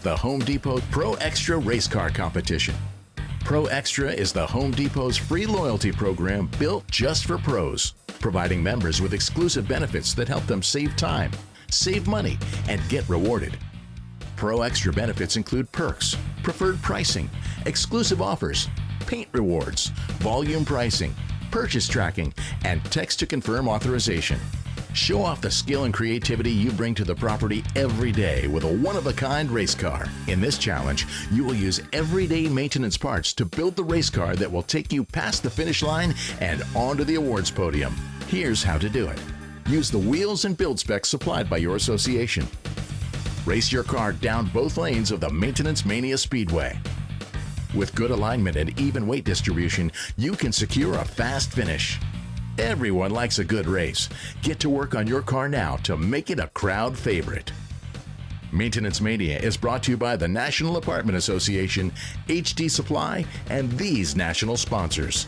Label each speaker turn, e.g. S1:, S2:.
S1: the Home Depot Pro Extra Race Car Competition. Pro Extra is the Home Depot's free loyalty program built just for pros, providing members with exclusive benefits that help them save time, save money, and get rewarded. Pro Extra benefits include perks, preferred pricing, exclusive offers, paint rewards, volume pricing, purchase tracking, and text to confirm authorization. Show off the skill and creativity you bring to the property every day with a one-of-a-kind race car. In this challenge, you will use everyday maintenance parts to build the race car that will take you past the finish line and onto the awards podium. Here's how to do it. Use the wheels and build specs supplied by your association. Race your car down both lanes of the Maintenance Mania Speedway. With good alignment and even weight distribution, you can secure a fast finish. Everyone likes a good race. Get to work on your car now to make it a crowd favorite. Maintenance Mania is brought to you by the National Apartment Association, HD Supply, and these national sponsors.